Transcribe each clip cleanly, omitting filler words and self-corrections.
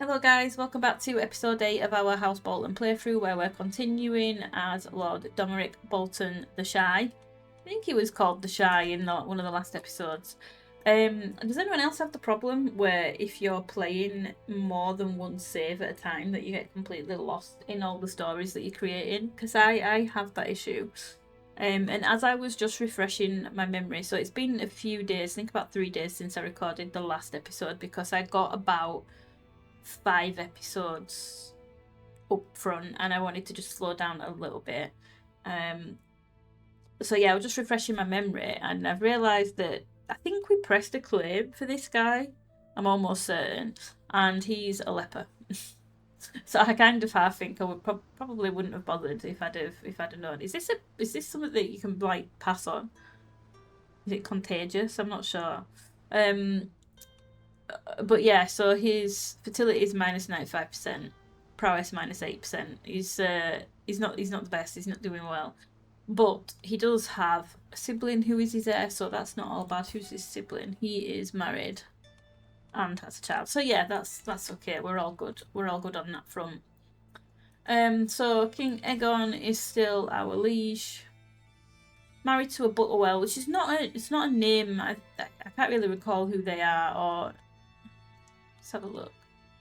Hello guys, welcome back to episode 8 of our House Bolton playthrough where we're continuing as Lord Domeric Bolton the Shy. I think he was called the Shy in one of the last episodes. Does anyone else have the problem where if you're playing more than one save at a time that you get completely lost in all the stories that you're creating? Because I have that issue. And as I was just refreshing my memory, so it's been a few days, I think about 3 days since I recorded the last episode because I got about 5 episodes up front and I wanted to just slow down a little bit. So yeah, I was just refreshing my memory and I've realised that I think we pressed a claim for this guy. I'm almost certain. And he's a leper. So I kind of half think I would probably wouldn't have bothered if I'd have known. Is this something that you can like pass on? Is it contagious? I'm not sure. But yeah, so his fertility is minus 95%, prowess minus 8%. He's not the best. He's not doing well, but he does have a sibling who is his heir, so that's not all bad. Who's his sibling? He is married and has a child. So yeah, that's okay. We're all good. We're all good on that front. So King Aegon is still our liege. Married to a Butterwell, which is not a name. I can't really recall who they are or. Let's have a look.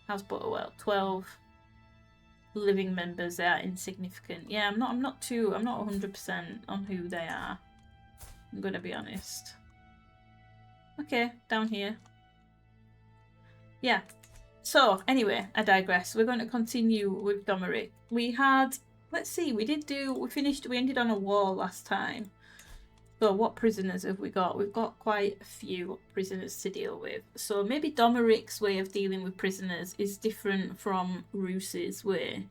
House Butterwell, 12 living members. They are insignificant. Yeah, I'm not 100% on who they are. I'm gonna be honest. Okay, down here. Yeah. So anyway, I digress. We're going to continue with Domeric. We had, let's see, we ended on a wall last time. So what prisoners have we got? We've got quite a few prisoners to deal with. So maybe Domeric's way of dealing with prisoners is different from Roos's way.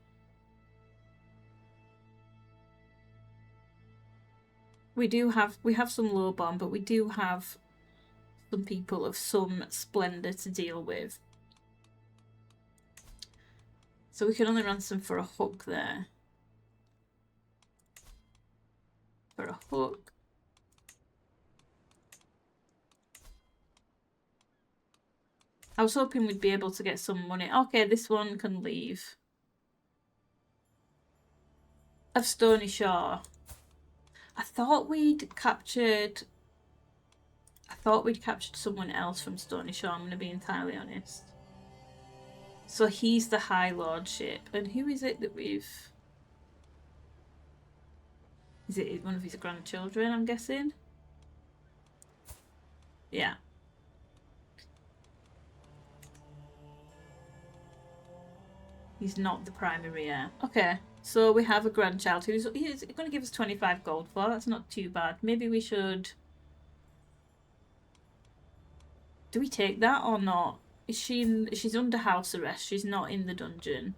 We have some lowborn, but we do have some people of some splendour to deal with. So we can only ransom for a hook there. For a hook. I was hoping we'd be able to get some money. Okay, this one can leave. Of Stony Shore. I thought we'd captured someone else from Stony Shore, I'm going to be entirely honest. So he's the High Lordship. And who is it that we've... Is it one of his grandchildren, I'm guessing? Yeah. He's not the primary heir. Okay, so we have a grandchild he's going to give us 25 gold for. That's not too bad. Maybe we should... Do we take that or not? She's under house arrest. She's not in the dungeon.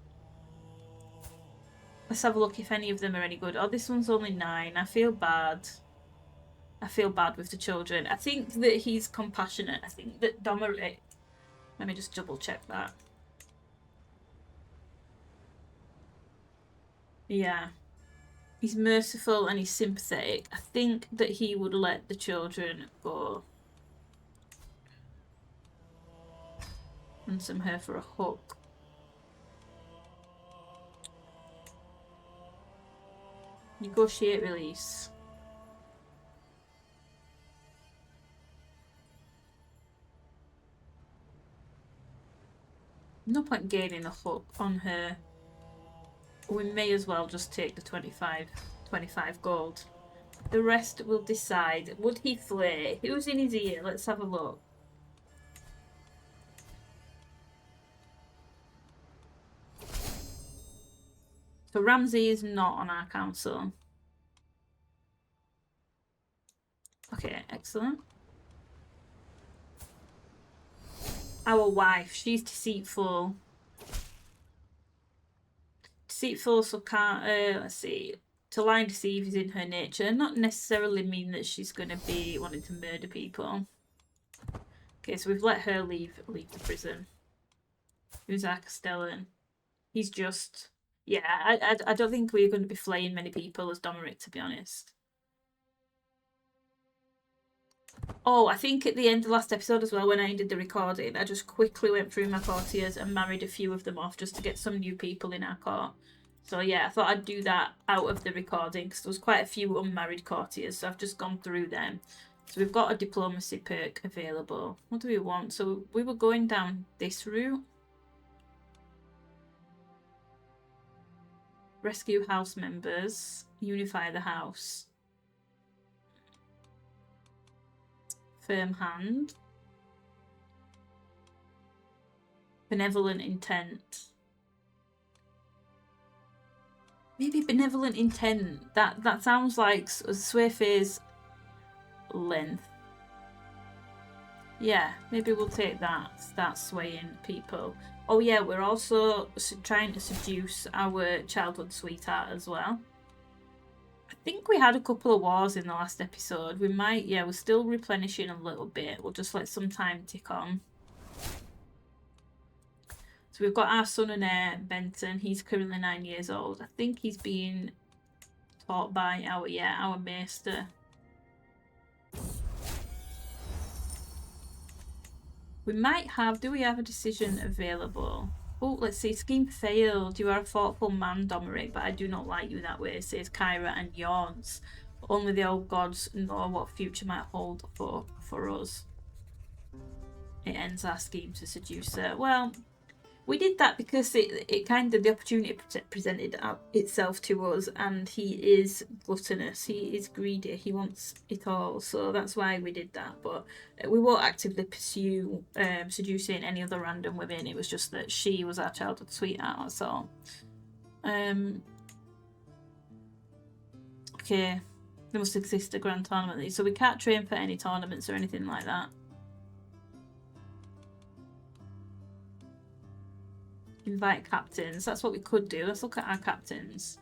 Let's have a look if any of them are any good. Oh, this one's only 9. I feel bad. I feel bad with the children. I think that he's compassionate. I think that Domeric... Let me just double check that. Yeah. He's merciful and he's sympathetic. I think that he would let the children go. Ransom her for a hook. Negotiate release. No point gaining a hook on her. We may as well just take the 25 gold. The rest will decide. Would he flay? Who's in his ear? Let's have a look. So Ramsay is not on our council. Okay, excellent. Our wife, she's deceitful. Deceitful, so can't, let's see. To lie and deceive is in her nature. Not necessarily mean that she's going to be wanting to murder people. Okay, so we've let her leave the prison. Who's our Castellan? He's just... Yeah, I don't think we're going to be flaying many people as Domeric, to be honest. Oh, I think at the end of the last episode as well, when I ended the recording, I just quickly went through my courtiers and married a few of them off just to get some new people in our court. So yeah, I thought I'd do that out of the recording because there was quite a few unmarried courtiers, so I've just gone through them. So we've got a diplomacy perk available. What do we want? So we were going down this route. Rescue house members. Unify the house. Firm hand. Benevolent intent. Maybe benevolent intent. That sounds like sway phase length. Yeah, maybe we'll take that. Start swaying people. Oh yeah, we're also trying to seduce our childhood sweetheart as well. I think we had a couple of wars in the last episode. We might, yeah, we're still replenishing a little bit. We'll just let some time tick on. So we've got our son and heir, Benton. He's currently 9 years old. I think he's being taught by our maester. We might have, do we have a decision available? Oh, let's see, scheme failed. You are a thoughtful man, Domeric, but I do not like you that way, says Kyra and yawns. Only the old gods know what future might hold for us. It ends our scheme to seduce her. Well, we did that because it kind of, the opportunity presented itself to us, and he is gluttonous, he is greedy, he wants it all, so that's why we did that. But we won't actively pursue seducing any other random women. It was just that she was our childhood sweetheart, that's all. Okay, there must exist a grand tournament, so we can't train for any tournaments or anything like that. Invite captains. That's what we could do. Let's look at our captains.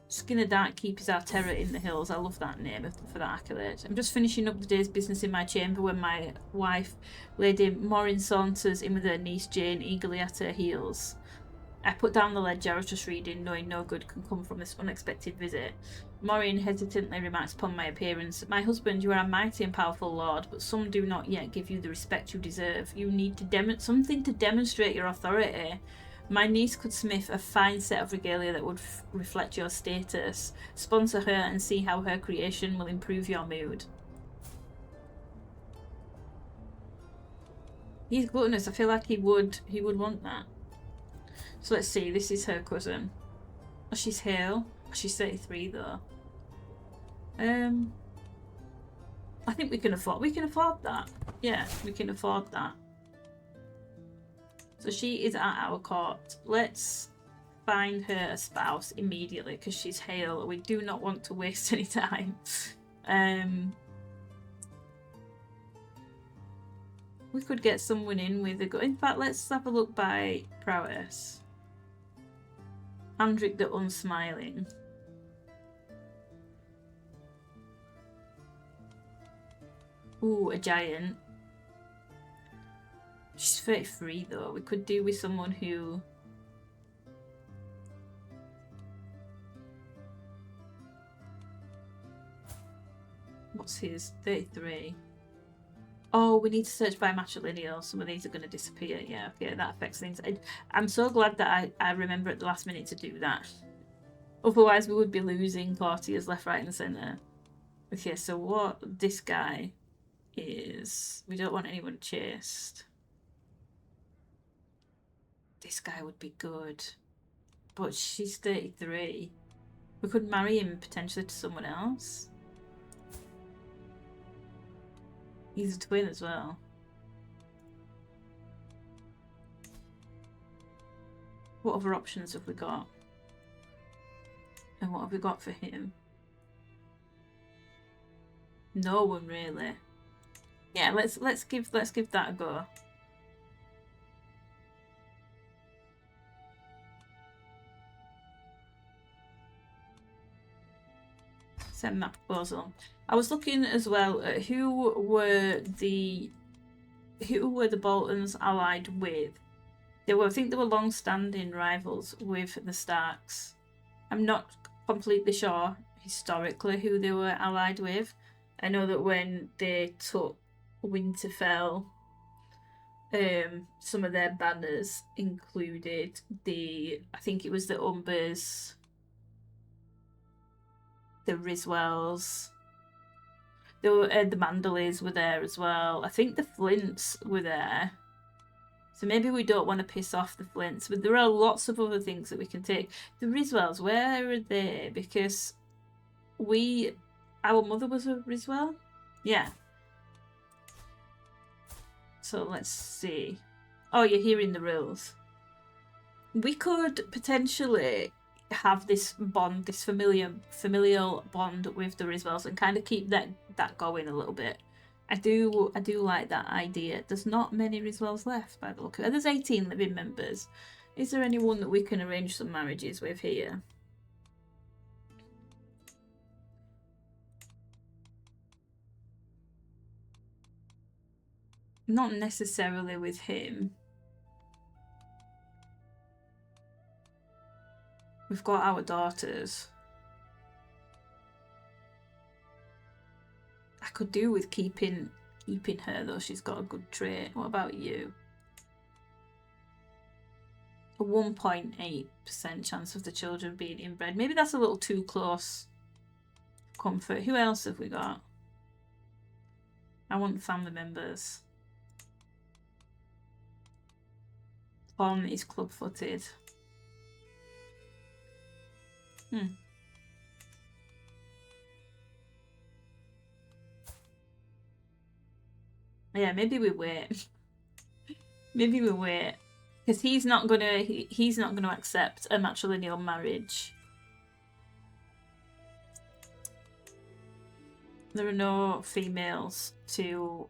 Skinner Dark Keep is our terror in the hills. I love that name for that accolade. I'm just finishing up the day's business in my chamber when my wife, Lady Maureen, saunters in with her niece Jane eagerly at her heels. I put down the ledger I was just reading, knowing no good can come from this unexpected visit. Maureen hesitantly remarks upon my appearance. My husband, you are a mighty and powerful lord, but some do not yet give you the respect you deserve. You need something to demonstrate your authority. My niece could smith a fine set of regalia that would reflect your status. Sponsor her and see how her creation will improve your mood. He's gluttonous. I feel like he would want that. So let's see, this is her cousin. Oh, she's Hale. Oh, she's 33 though. I think we can afford that. Yeah, we can afford that. So she is at our court. Let's find her a spouse immediately because she's Hale. We do not want to waste any time. We could get someone in with a go. In fact, let's have a look by prowess. Andric the Unsmiling. Ooh, a giant. She's 33 though. We could do with someone who... What's his? 33. Oh, we need to search by matrilineal. Some of these are going to disappear. Yeah, okay, that affects things. I'm so glad that I remember at the last minute to do that. Otherwise, we would be losing courtiers left, right, and centre. Okay, so what this guy is... We don't want anyone chased. This guy would be good. But she's 33. We could marry him potentially to someone else. He's a twin as well. What other options have we got? And what have we got for him? No one really. Yeah, let's give that a go. Send that proposal. I was looking as well at who were the Boltons allied with. I think they were long-standing rivals with the Starks. I'm not completely sure historically who they were allied with. I know that when they took Winterfell, some of their banners included I think it was the Umbers, the Riswells, the Mandalays were there as well. I think the Flints were there. So maybe we don't want to piss off the Flints, but there are lots of other things that we can take. The Riswells, where are they? Because our mother was a Riswell? Yeah. So let's see. Oh, you're hearing the rules. We could potentially have this bond, this familial bond with the Riswells, and kind of keep that going a little bit. I do like that idea. There's not many Riswells left by the look of it. There's 18 living members. Is there anyone that we can arrange some marriages with here? Not necessarily with him. We've got our daughters. I could do with keeping her though. She's got a good trait. What about you? A 1.8% chance of the children being inbred. Maybe that's a little too close comfort. Who else have we got? I want family members. Tom is club-footed. Yeah, maybe we wait. Maybe we wait. Because he's not gonna accept a matrilineal marriage. There are no females to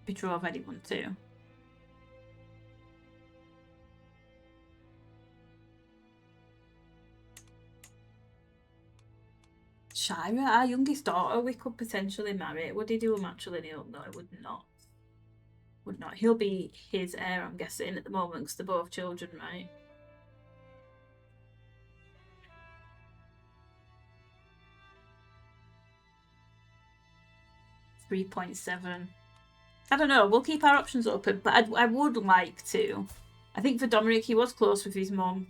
betroth anyone to. Shira, our youngest daughter, we could potentially marry. Would he do a matrilineal? No, he would not. Would not. He'll be his heir, I'm guessing, at the moment, because they're both children, right? $3.7. I don't know. We'll keep our options open, but I would like to. I think for Dominic, he was close with his mum.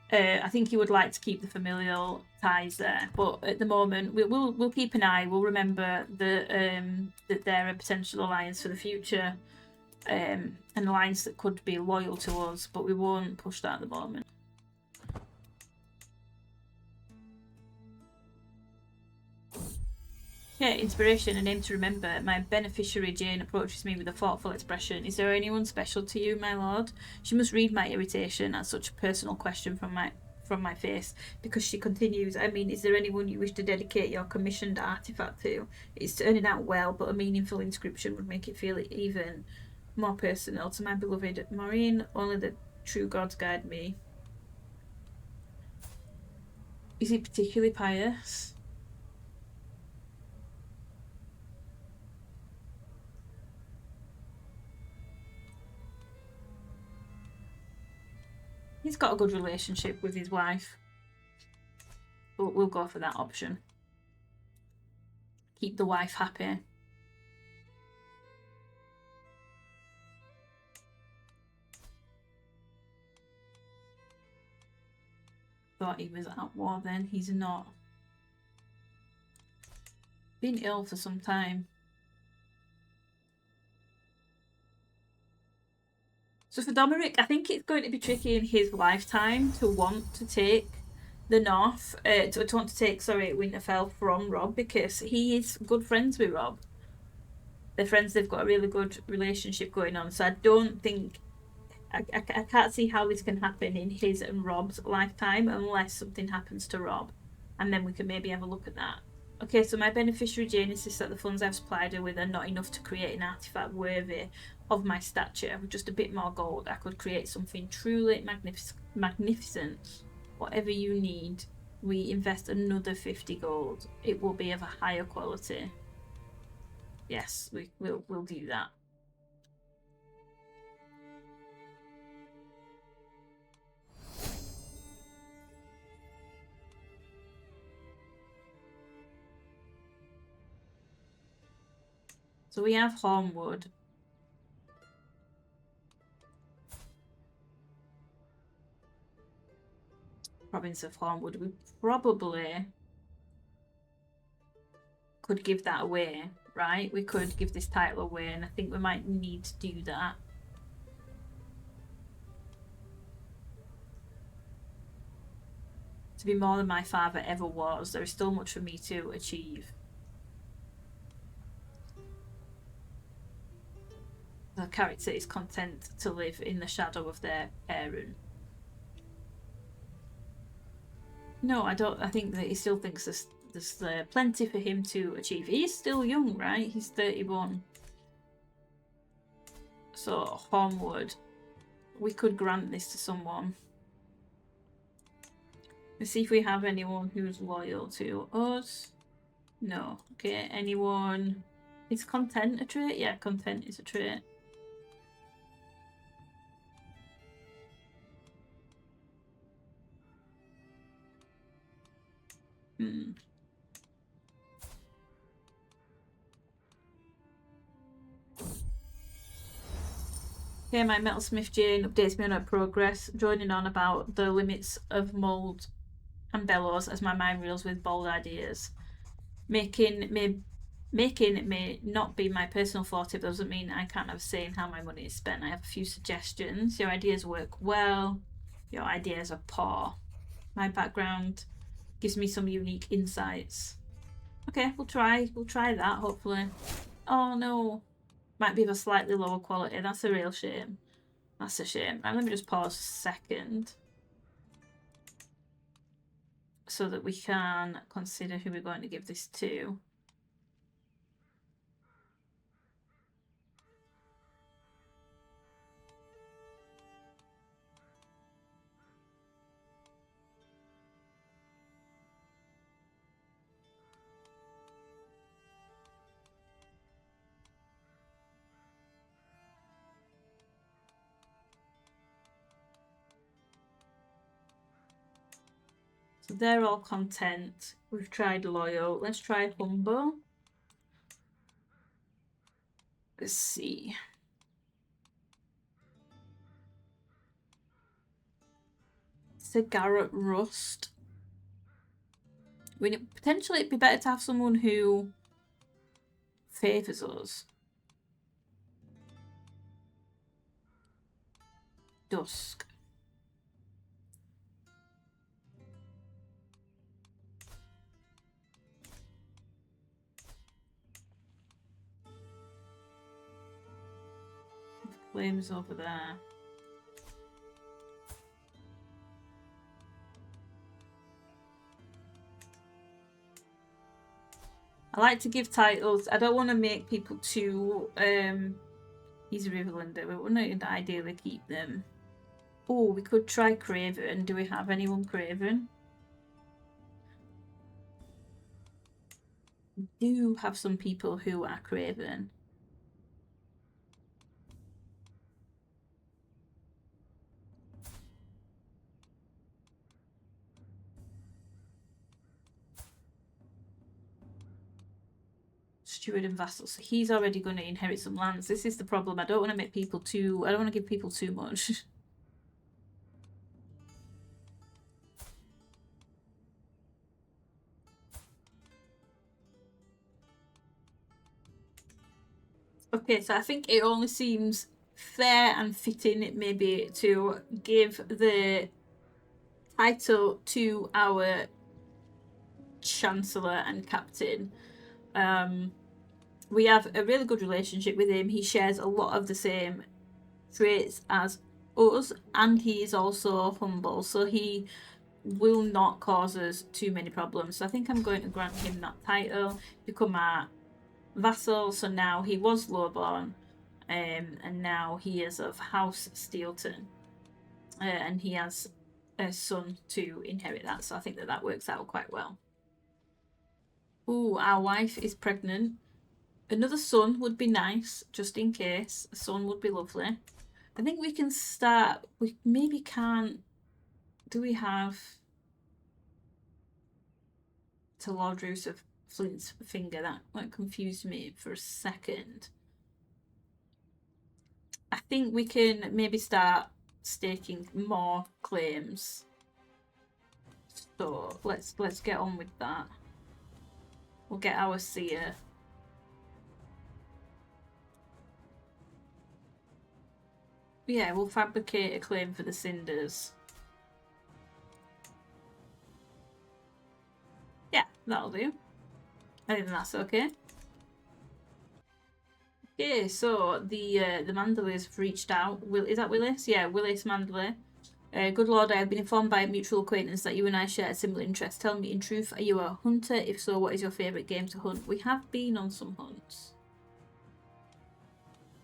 I think he would like to keep the familial ties there, but at the moment we'll keep an eye. We'll remember that they're a potential alliance for the future, an alliance that could be loyal to us, but we won't push that at the moment. Yeah, inspiration, a name to remember. My beneficiary Jane approaches me with a thoughtful expression. Is there anyone special to you, my lord? She must read my irritation at such a personal question from my face, because she continues, I mean, is there anyone you wish to dedicate your commissioned artifact to? It's turning out well, but a meaningful inscription would make it feel even more personal. To my beloved Maureen, only the true gods guide me. Is he particularly pious? He's got a good relationship with his wife. But we'll go for that option. Keep the wife happy. Thought he was at war then. He's not. Been ill for some time. So for Dominic, I think it's going to be tricky in his lifetime to want to take the North, to want to take, Winterfell from Rob, because he is good friends with Rob. They're friends, they've got a really good relationship going on, so I don't think, I can't see how this can happen in his and Rob's lifetime unless something happens to Rob, and then we can maybe have a look at that. Okay, so my beneficiary Jane insists that the funds I've supplied her with are not enough to create an artifact worthy of my stature. With just a bit more gold, I could create something truly magnificent. Whatever you need, we invest another 50 gold. It will be of a higher quality. Yes, we'll do that. So we have Hornwood. Province of Hornwood. We probably could give that away, right? We could give this title away, and I think we might need to do that. To be more than my father ever was, there is still much for me to achieve. The character is content to live in the shadow of their parent. No, I don't. I think that he still thinks there's plenty for him to achieve. He's still young, right? He's 31. So, Hornwood. We could grant this to someone. Let's see if we have anyone who's loyal to us. No. Okay, anyone... Is content a trait? Yeah, content is a trait. Okay, my Metalsmith Jane updates me on her progress, joining on about the limits of mould and bellows as my mind reels with bold ideas. Making may not be my personal forte, but doesn't mean I can't have a say in how my money is spent. I have a few suggestions. Your ideas work well. Your ideas are poor. My background gives me some unique insights. Okay, we'll try that, hopefully. Oh no. Might be of a slightly lower quality. That's a real shame. That's a shame. Right, let me just pause a second so that we can consider who we're going to give this to. So they're all content. We've tried loyal. Let's try humble. Let's see. Cigarette rust. Potentially it'd be better to have someone who favours us. Dusk. Flames over there. I like to give titles. I don't want to make people too he's a Riverlander. We wouldn't ideally keep them. Oh, we could try Craven. Do we have anyone Craven? We do have some people who are Craven. Steward and vassal. So he's already going to inherit some lands. This is the problem. I don't want to make people too... I don't want to give people too much. Okay, so I think it only seems fair and fitting maybe to give the title to our Chancellor and Captain. We have a really good relationship with him. He shares a lot of the same traits as us, and he is also humble, so he will not cause us too many problems. So I think I'm going to grant him that title, become our vassal. So now he was lowborn, and now he is of House Steelton, and he has a son to inherit that. So I think that works out quite well. Ooh, our wife is pregnant. Another son would be nice, just in case. A son would be lovely. I think we can start... We maybe can't... Do we have... To Lord Roos of Flint's finger. That confused me for a second. I think we can maybe start staking more claims. So let's get on with that. We'll get our seer. Yeah, we'll fabricate a claim for the cinders. Yeah, that'll do. I think that's okay. Okay, so the Mandalays have reached out. Is that Willis? Yeah, Willis Mandalay. Good Lord, I have been informed by a mutual acquaintance that you and I share a similar interest. Tell me, in truth, are you a hunter? If so, what is your favourite game to hunt? We have been on some hunts.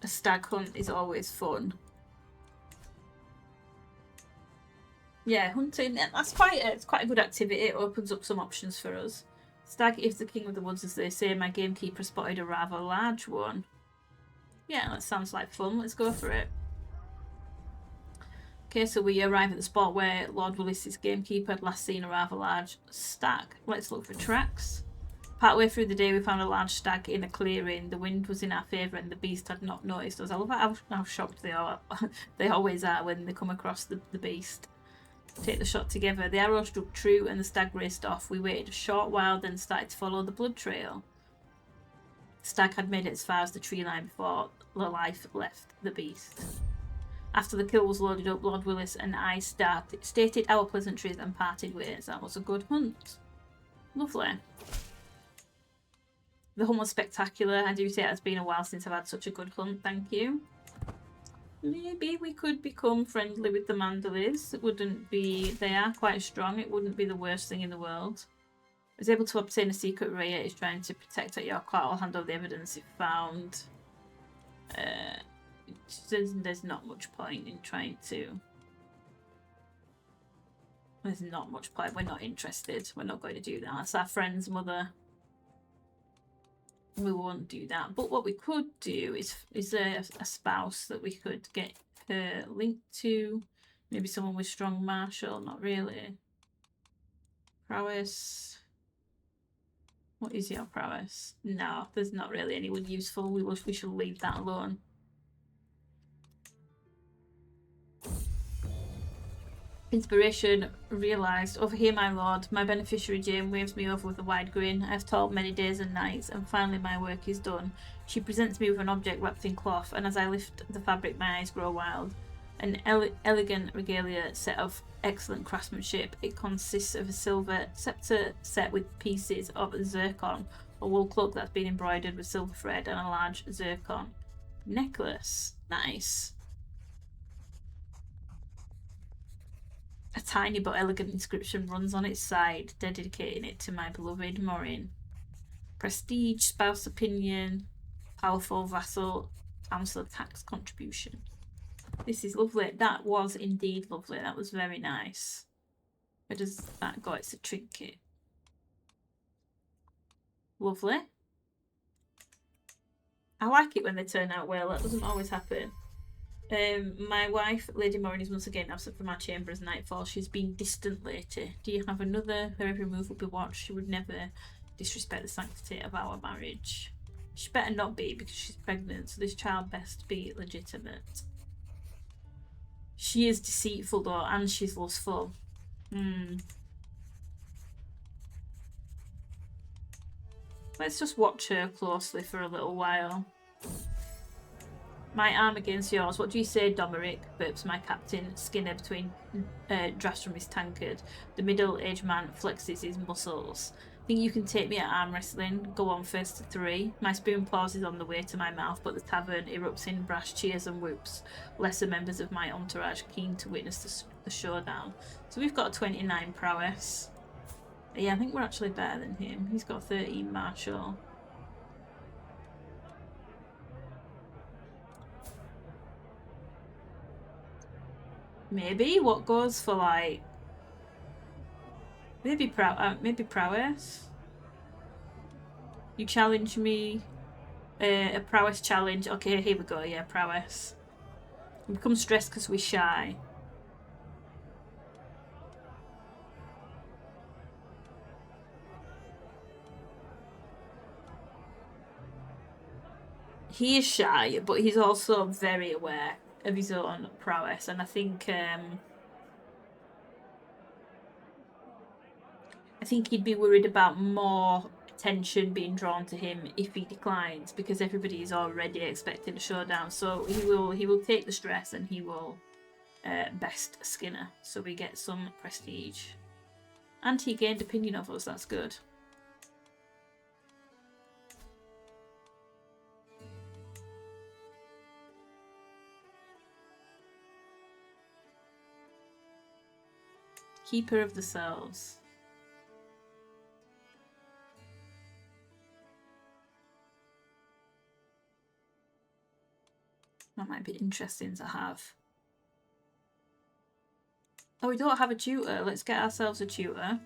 A stag hunt is always fun. Yeah, hunting, it's quite a good activity. It opens up some options for us. Stag is the king of the woods, as they say. My gamekeeper spotted a rather large one. Yeah, that sounds like fun. Let's go for it. Okay, so we arrive at the spot where Lord Willis's gamekeeper had last seen a rather large stag. Let's look for tracks. Partway through the day, we found a large stag in a clearing. The wind was in our favour and the beast had not noticed us. I love how shocked they are. They always are when they come across the beast. Take the shot together. The arrow struck true and the stag raced off. We waited a short while, then started to follow the blood trail. The stag had made it as far as the tree line before the life left the beast. After the kill was loaded up, Lord Willis and I stated our pleasantries and parted ways. That was a good hunt. Lovely. The hunt was spectacular. I do say it has been a while since I've had such a good hunt. Thank you. Maybe we could become friendly with the Mandalays. It wouldn't be... They are quite strong. It wouldn't be the worst thing in the world. I was able to obtain a secret raya. It's trying to protect at your court. I'll hand over the evidence if found. There's not much point in trying to... There's not much point. We're not interested. We're not going to do that. That's our friend's mother. We won't do that. But what we could do is there a spouse that we could get her linked to? Maybe someone with strong martial. Not really. Prowess. What is your prowess? No, there's not really anyone useful. We should leave that alone. Inspiration realised. Over here, my lord. My beneficiary Jane waves me over with a wide grin. I have toiled many days and nights, and finally my work is done. She presents me with an object wrapped in cloth, and as I lift the fabric, my eyes grow wild. An elegant regalia set of excellent craftsmanship. It consists of a silver sceptre set with pieces of zircon, a wool cloak that's been embroidered with silver thread, and a large zircon necklace. Nice. A tiny but elegant inscription runs on its side, dedicating it to my beloved Morin. Prestige, spouse opinion, powerful vassal, council tax contribution. This is lovely. That was indeed lovely. That was very nice. Where does that go? It's a trinket. Lovely. I like it when they turn out well. That doesn't always happen. My wife, Lady Morin, is once again absent from our chamber as nightfall. She's been distant lately. Do you have another? Her every move will be watched. She would never disrespect the sanctity of our marriage. She better not be, because she's pregnant, so this child best be legitimate. She is deceitful though, and she's lustful. Let's just watch her closely for a little while. My arm against yours. What do you say, Domeric? Burps my captain, Skinner between drafts from his tankard. The middle-aged man flexes his muscles. Think you can take me at arm wrestling? Go on first to 3. My spoon pauses on the way to my mouth, but the tavern erupts in brash cheers and whoops. Lesser members of my entourage keen to witness the showdown. So we've got a 29 prowess. Yeah, I think we're actually better than him. He's got 13 martial. Maybe what goes for like maybe prowess. You challenge me, a prowess challenge. Okay, here we go. Yeah, prowess. We become stressed because we're shy. he is shy, but he's also very aware of his own prowess, and I think he'd be worried about more attention being drawn to him if he declines, because everybody is already expecting a showdown. So he will take the stress, and he will best Skinner. So we get some prestige, and he gained opinion of us. That's good. Keeper of the Cells. That might be interesting to have. Oh, we don't have a tutor. Let's get ourselves a tutor.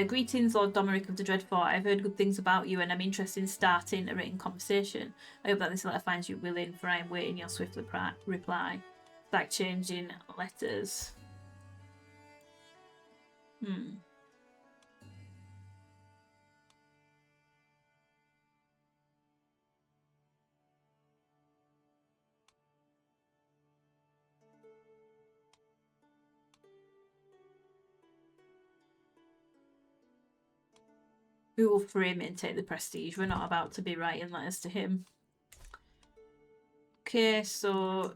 Greetings, Lord Domeric of the Dreadfort. I've heard good things about you, and I'm interested in starting a written conversation. I hope that this letter finds you willing, for I am waiting your swift reply. It's like changing letters. We will frame it and take the prestige. We're not about to be writing letters to him. Okay, so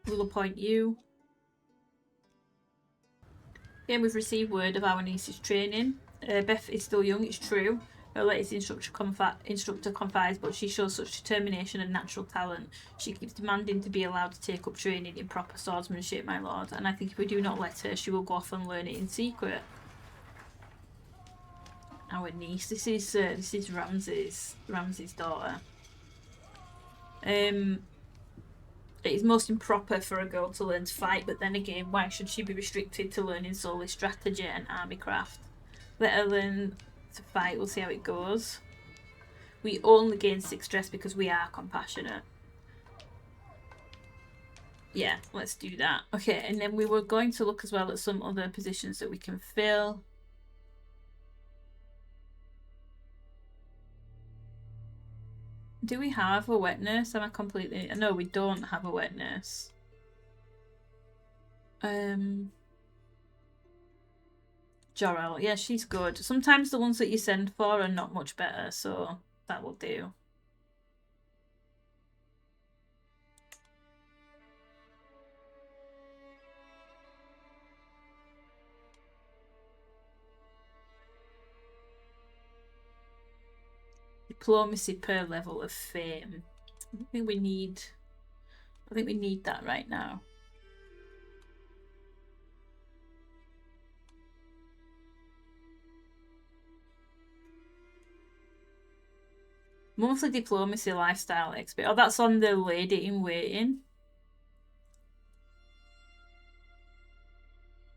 we'll appoint you. Again, we've received word of our niece's training. Beth is still young, it's true. Her latest instructor confides, but she shows such determination and natural talent. She keeps demanding to be allowed to take up training in proper swordsmanship, my lord. And I think if we do not let her, she will go off and learn it in secret. Our niece. This is Ramsay's daughter. It is most improper for a girl to learn to fight, but then again, why should she be restricted to learning solely strategy and army craft? Let her learn to fight, we'll see how it goes. We only gain 6 stress because we are compassionate. Yeah, let's do that. Okay, and then we were going to look as well at some other positions that we can fill. Do we have a wet nurse? Am I completely... No, we don't have a wet nurse. Jorel. Yeah, she's good. Sometimes the ones that you send for are not much better, so that will do. Diplomacy per level of fame. I think we need that right now. Monthly diplomacy lifestyle XP. Oh, that's on the lady in waiting.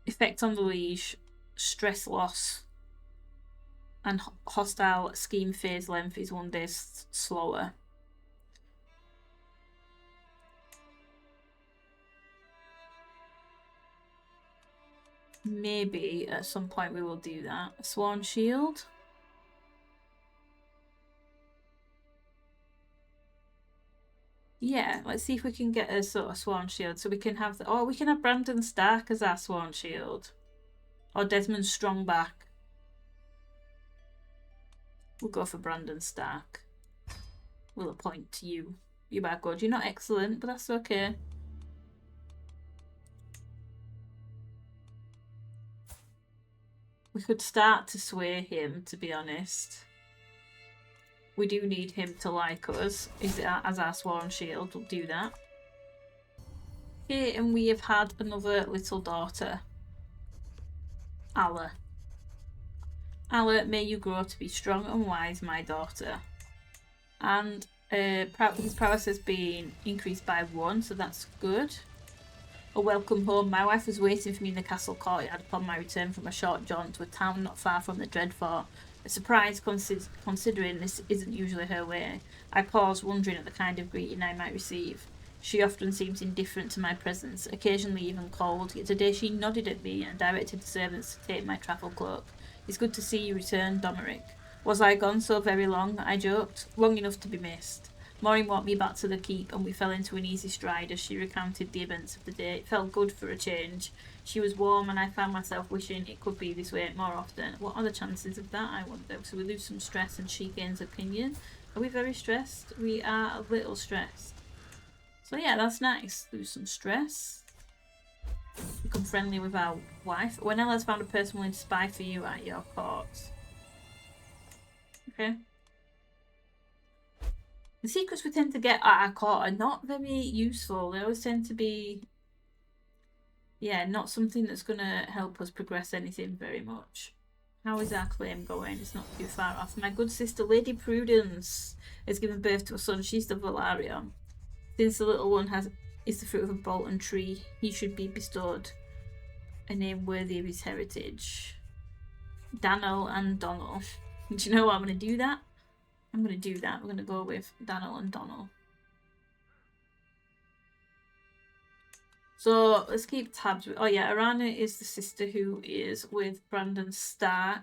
Effect on the liege, stress loss, and hostile scheme phase length is 1 day slower. Maybe at some point we will do that. A sworn shield. Yeah, let's see if we can get a sort of sworn shield so we can have the... Oh, we can have Brandon Stark as our sworn shield. Or Desmond Strongback. We'll go for Brandon Stark. We'll appoint you. You are good. You're not excellent, but that's okay. We could start to sway him, to be honest. We do need him to like us. Is it as our sworn shield? We'll do that. Okay, and we have had another little daughter. Alla. Alla, may you grow to be strong and wise, my daughter. And his prowess has been increased by 1, so that's good. A welcome home. My wife was waiting for me in the castle courtyard upon my return from a short jaunt to a town not far from the Dreadfort. A surprise considering this isn't usually her way. I paused, wondering at the kind of greeting I might receive. She often seems indifferent to my presence, occasionally even cold, yet today she nodded at me and directed the servants to take my travel cloak. It's good to see you return, Domeric. Was I gone so very long? I joked. Long enough to be missed. Maureen walked me back to the keep and we fell into an easy stride as she recounted the events of the day. It felt good for a change. She was warm and I found myself wishing it could be this way more often. What are the chances of that, I wonder? So we lose some stress and she gains opinion. Are we very stressed? We are a little stressed. So yeah, that's nice. Lose some stress. Become friendly with our wife. When Ella's found a person willing to spy for you at your court. Okay. The secrets we tend to get at our court are not very useful. They always tend to be, yeah, not something that's going to help us progress anything very much. How is our claim going? It's not too far off. My good sister, Lady Prudence, has given birth to a son. She's the Valarion. Since the little one is the fruit of a Bolton tree, he should be bestowed a name worthy of his heritage. Daniel and Donald. Do you know what? I'm going to do that. I'm going to do that. We're going to go with Daniel and Donald. So let's keep tabs. Oh yeah, Arana is the sister who is with Brandon Stark.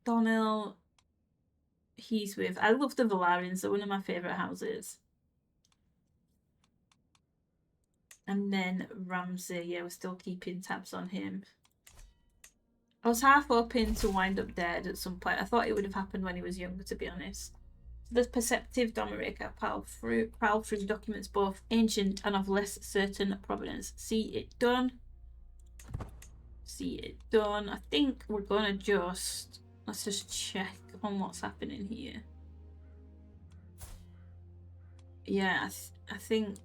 Donald, he's with... I love the Valarians. They're one of my favourite houses. And then Ramsay, yeah, we're still keeping tabs on him. I was half hoping to wind up dead at some point. I thought it would have happened when he was younger, to be honest. The perceptive Domeric prowl through documents both ancient and of less certain provenance. See it done. See it done. I think we're gonna just... Let's just check on what's happening here. Yeah, I think...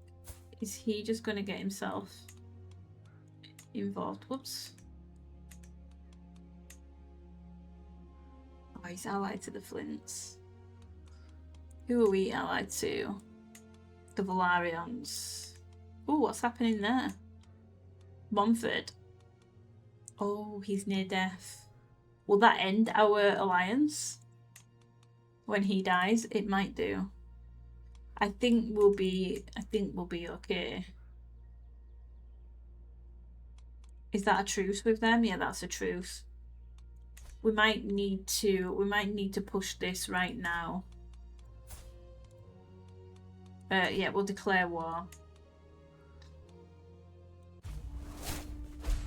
Is he just gonna get himself involved? Whoops. Oh, he's allied to the Flints. Who are we allied to? The Valarians. Oh, what's happening there? Montford. Oh, he's near death. Will that end our alliance? When he dies? It might do. I think we'll be okay. Is that a truce with them? Yeah, that's a truce. We might need to push this right now. Yeah, we'll declare war.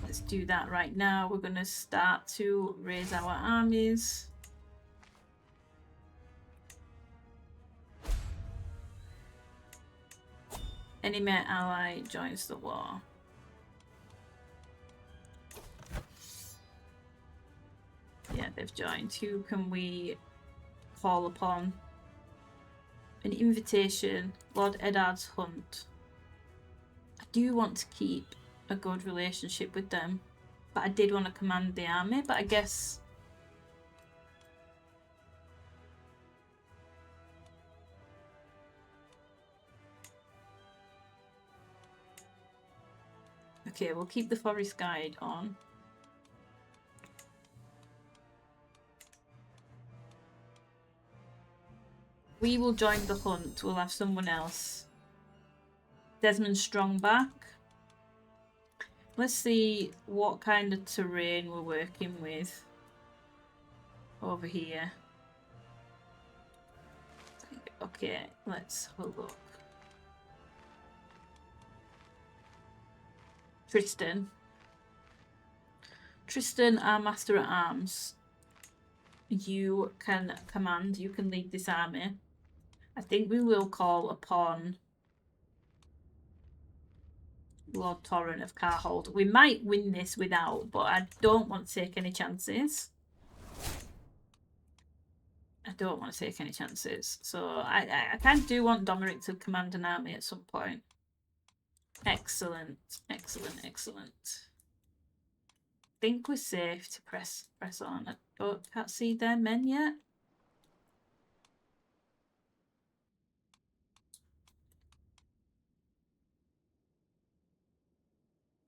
Let's do that right now. We're gonna start to raise our armies. Enemy ally joins the war. Yeah, they've joined. Who can we call upon? An invitation. Lord Eddard's hunt. I do want to keep a good relationship with them, but I did want to command the army, but I guess... Okay, we'll keep the forest guide on. We will join the hunt. We'll have someone else. Desmond Strongback. Let's see what kind of terrain we're working with over here. Okay, let's have a look. Tristan. Tristan, our master at arms. You can command, you can lead this army. I think we will call upon Lord Torrent of Carhold. We might win this without, but I don't want to take any chances. I don't want to take any chances. So I kind of do want Domeric to command an army at some point. Excellent, excellent, excellent. I think we're safe to press on. I can't see their men yet.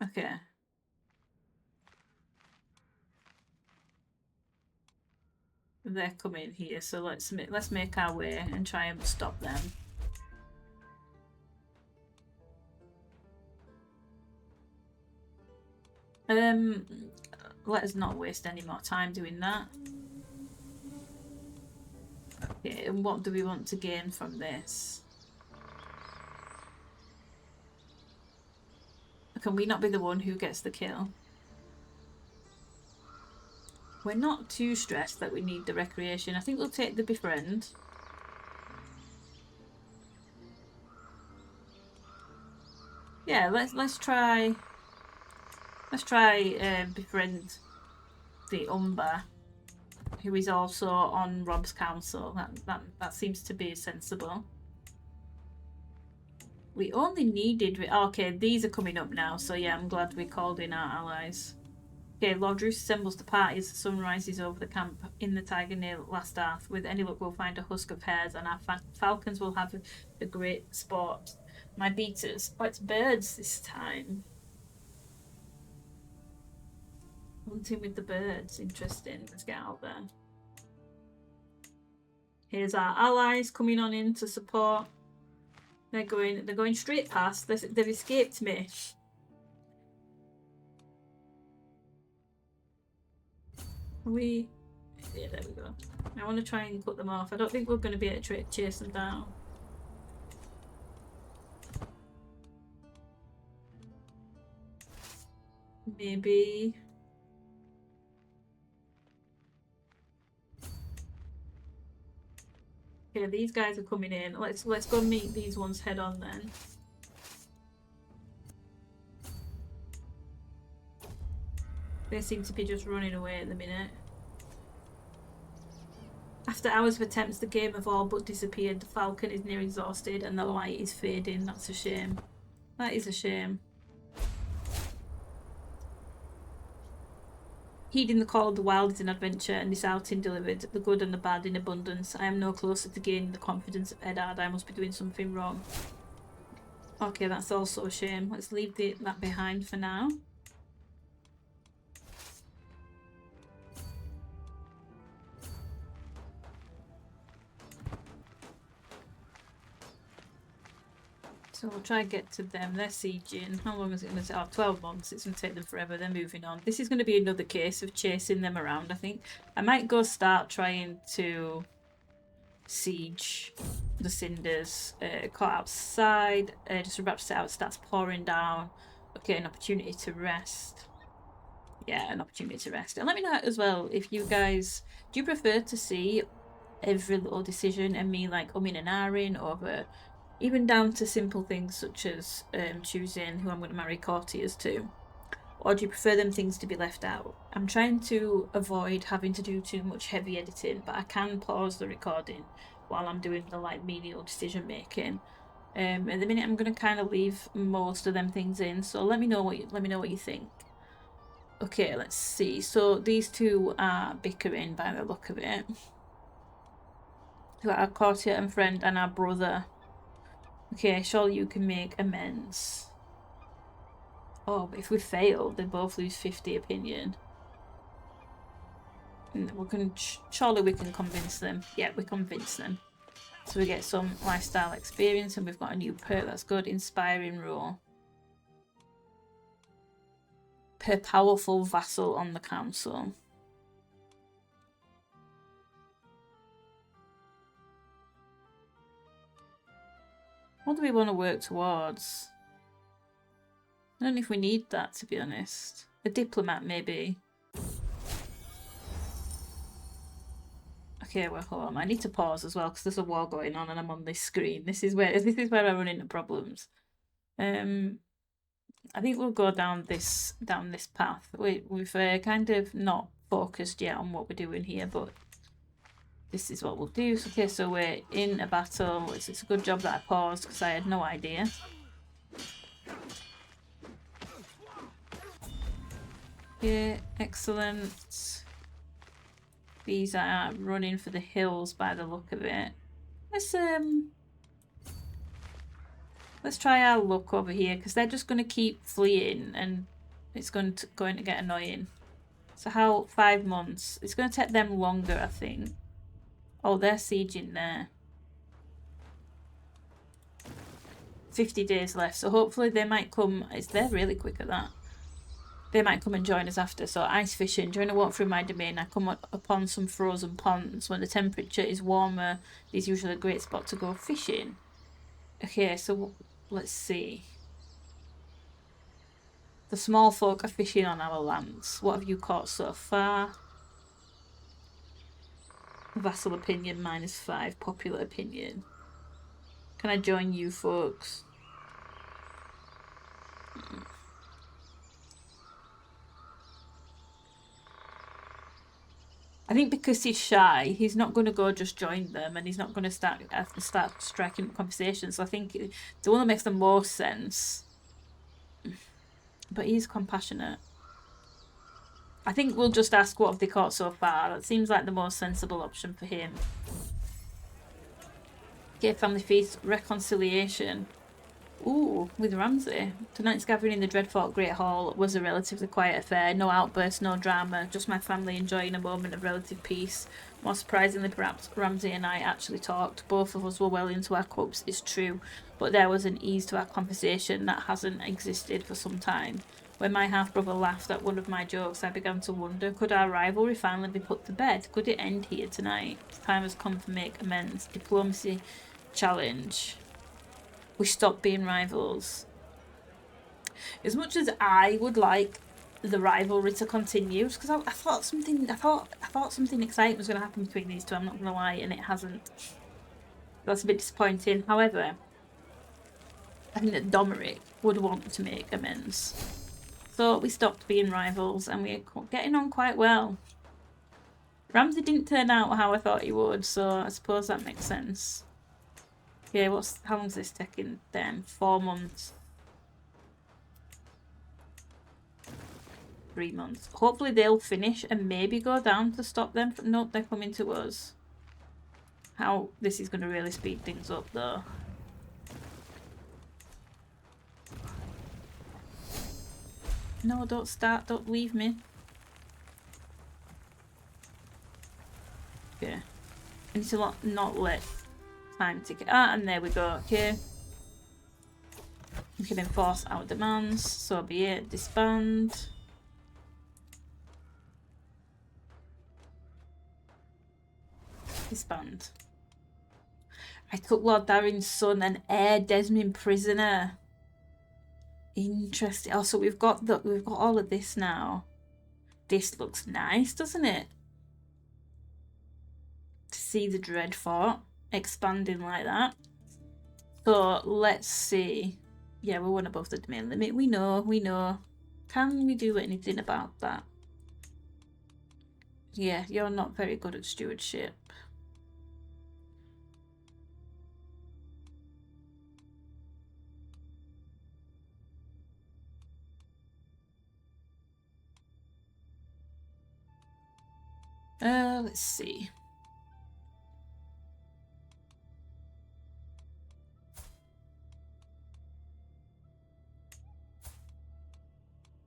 Okay. They're coming here, so let's make our way and try and stop them. Let us not waste any more time doing that. Okay, and what do we want to gain from this? Can we not be the one who gets the kill? We're not too stressed that we need the recreation. I think we'll take the befriend. Yeah, let's try befriend the Umber, who is also on Rob's council. That seems to be sensible. We only needed... Okay, these are coming up now, so yeah, I'm glad we called in our allies. Okay, Lord Roose assembles the party as the sun rises over the camp in the Tiger near Last Earth. With any luck, we'll find a husk of hares, and our falcons will have a great sport. My beaters. Oh, it's birds this time. Hunting with the birds. Interesting. Let's get out there. Here's our allies coming on in to support. They're going straight past. They've escaped me. Yeah, there we go. I want to try and cut them off. I don't think we're going to be able to chase them down. Maybe. Okay, these guys are coming in. Let's go meet these ones head on then. They seem to be just running away at the minute. After hours of attempts, the game have all but disappeared. The falcon is near exhausted and the light is fading. That's a shame. That is a shame. Heeding the call of the wild is an adventure, and this outing delivered the good and the bad in abundance. I am no closer to gaining the confidence of Eddard. I must be doing something wrong. Okay, that's also a shame. Let's leave that behind for now. So we'll try and get to them. They're sieging. How long is it going to take? Oh, 12 months. It's going to take them forever. They're moving on. This is going to be another case of chasing them around, I think. I might go start trying to siege the cinders. Caught outside. Just about to set out. Starts pouring down. Okay, an opportunity to rest. Yeah, an opportunity to rest. And let me know as well if you guys... Do you prefer to see every little decision and me like umming and ahhing over... Even down to simple things such as choosing who I'm going to marry courtiers to? Or do you prefer them things to be left out? I'm trying to avoid having to do too much heavy editing, but I can pause the recording while I'm doing the like menial decision making. At the minute I'm going to kind of leave most of them things in, so let me know what you think. Okay, let's see. So these two are bickering by the look of it. We've got our courtier and friend and our brother. Okay, surely you can make amends. Oh, but if we fail, they both lose 50 opinion. Surely we can convince them. Yeah, we convince them. So we get some lifestyle experience and we've got a new perk. That's good. Inspiring rule. Per powerful vassal on the council. What do we want to work towards? I don't know if we need that, to be honest. A diplomat, maybe. Okay, well, hold on. I need to pause as well because there's a war going on and I'm on this screen. This is where I run into problems. I think we'll go down this path. We've kind of not focused yet on what we're doing here, but this is what we'll do. Okay, so we're in a battle. It's a good job that I paused because I had no idea. Yeah, excellent. These are running for the hills by the look of it. Let's try our luck over here because they're just going to keep fleeing and it's going to get annoying. So how 5 months? It's going to take them longer, I think. Oh, they're sieging there. 50 days left, so hopefully they might come. They're really quick at that. They might come and join us after. So ice fishing. During a walk through my domain, I come upon some frozen ponds. When the temperature is warmer, there's usually a great spot to go fishing. Okay, so let's see. The small folk are fishing on our lands. What have you caught so far? Vassal opinion -5. Popular opinion. Can I join you folks? I think because he's shy, he's not going to go just join them, and he's not going to start striking conversations. So I think the one that makes the most sense. But he's compassionate. I think we'll just ask what have they caught so far. That seems like the most sensible option for him. Okay, family feast, reconciliation. Ooh, with Ramsay. Tonight's gathering in the Dreadfort Great Hall was a relatively quiet affair. No outbursts, no drama, just my family enjoying a moment of relative peace. More surprisingly, perhaps, Ramsay and I actually talked. Both of us were well into our cups, it's true, but there was an ease to our conversation that hasn't existed for some time. When my half-brother laughed at one of my jokes, I began to wonder, could our rivalry finally be put to bed? Could it end here tonight? The time has come to make amends. Diplomacy challenge. We stop being rivals. As much as I would like the rivalry to continue, because I thought something exciting was going to happen between these two. I'm not going to lie, and it hasn't. That's a bit disappointing. However, I think that Domeric would want to make amends. So we stopped being rivals, and we're getting on quite well. Ramsay didn't turn out how I thought he would, so I suppose that makes sense. Okay, how long's this taking then? 4 months. 3 months. Hopefully they'll finish and maybe go down to stop them. Nope, they're coming to us. How this is going to really speed things up though. No, don't start. Don't leave me. Okay. I need to not let time ticket. And there we go. Okay. We can enforce our demands. So be it. Disband. Disband. I took Lord Darren's son and heir Desmond prisoner. Interesting. Oh, so we've got all of this now. This looks nice, doesn't it? To see the Dreadfort expanding like that. So let's see. Yeah, we're one above the domain limit. We know. Can we do anything about that? Yeah, you're not very good at stewardship. Let's see.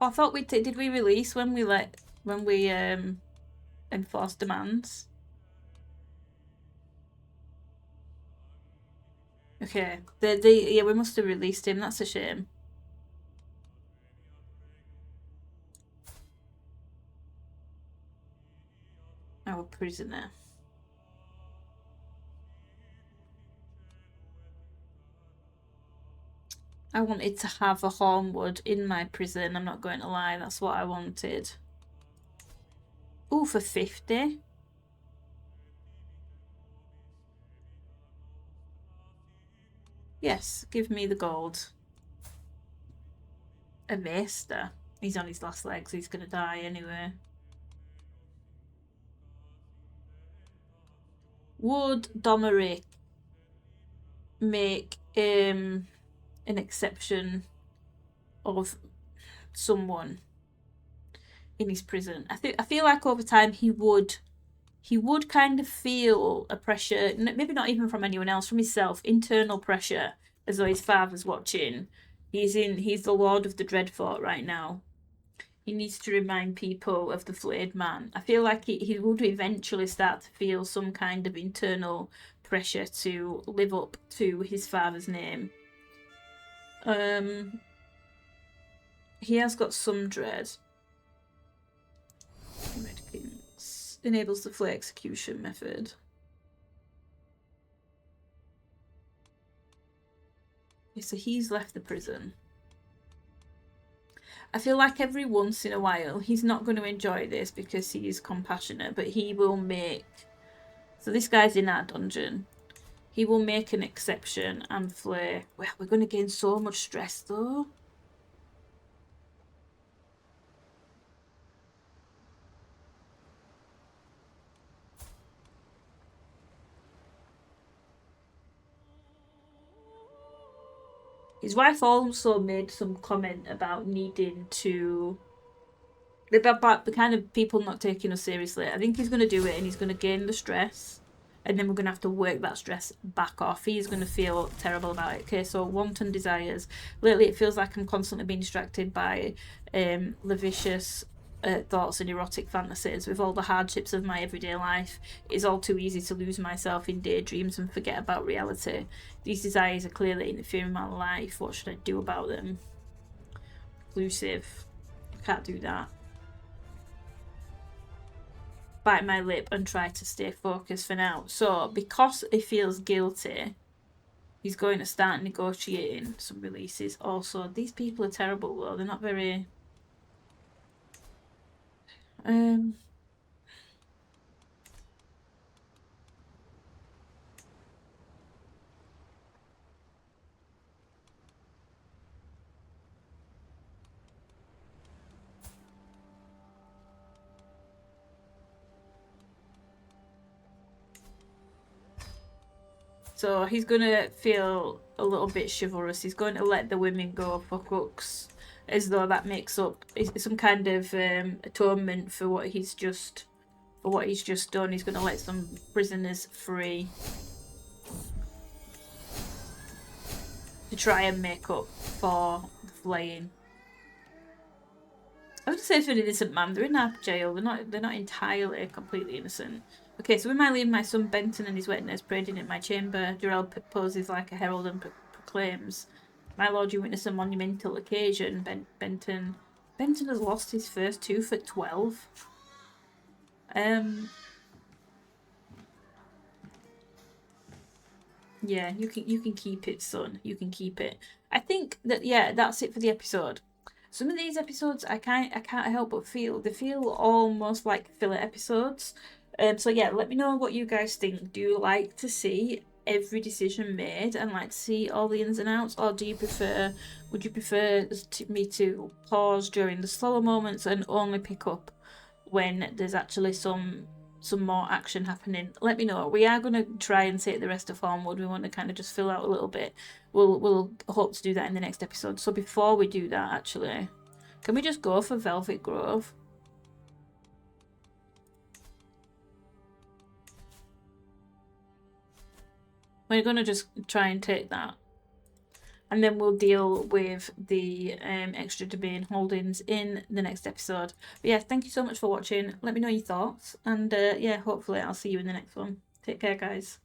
I thought did we release when we enforced demands? Okay. Yeah, we must have released him. That's a shame. Our prisoner. I wanted to have a Hornwood in my prison, I'm not going to lie, that's what I wanted. Ooh, for 50. Yes, give me the gold. A Maester. He's on his last legs, he's going to die anyway. Would Domeric make an exception of someone in his prison? I feel like over time he would kind of feel a pressure, maybe not even from anyone else, from himself, internal pressure, as though his father's watching. He's the Lord of the Dreadfort right now. He needs to remind people of the flayed man. I feel like he would eventually start to feel some kind of internal pressure to live up to his father's name. He has got some dread. enables the Flay execution method. Okay, so he's left the prison. I feel like every once in a while, he's not going to enjoy this because he is compassionate, but he will make... So this guy's in our dungeon. He will make an exception and Flay. Well, we're going to gain so much stress though. His wife also made some comment about needing to... about the kind of people not taking us seriously. I think he's going to do it and he's going to gain the stress. And then we're going to have to work that stress back off. He's going to feel terrible about it. Okay, so wanton desires. Lately, it feels like I'm constantly being distracted by lascivious thoughts and erotic fantasies. With all the hardships of my everyday life, it's all too easy to lose myself in daydreams and forget about reality. These desires are clearly interfering my life. What should I do about them? Exclusive. I can't do that. Bite my lip and try to stay focused for now. So because he feels guilty, he's going to start negotiating some releases. Also, these people are terrible though. They're not very So he's going to feel a little bit chivalrous. He's going to let the women go for cooks, as though that makes up some kind of atonement for what he's just done. He's going to let some prisoners free to try and make up for the flaying. I would say it's an innocent man. They're in our jail. They're not entirely completely innocent. Okay, so we might leave my son Benton and his witness parading in my chamber. Durell poses like a herald and proclaims, "My lord, you witness a monumental occasion." Benton has lost his first tooth at 12. Yeah, you can keep it, son. You can keep it. I think that that's it for the episode. Some of these episodes I can't help but feel they feel almost like filler episodes. So yeah, let me know what you guys think. Do you like to see every decision made and like see all the ins and outs, or would you prefer me to pause during the slower moments and only pick up when there's actually some more action happening? Let me know. We are going to try and take the rest of Homewood. We want to kind of just fill out a little bit. We'll hope to do that in the next episode. So before we do that, actually, can we just go for Velvet Grove? We're going to just try and take that. And then we'll deal with the extra domain holdings in the next episode. But yeah, thank you so much for watching. Let me know your thoughts. And yeah, hopefully I'll see you in the next one. Take care, guys.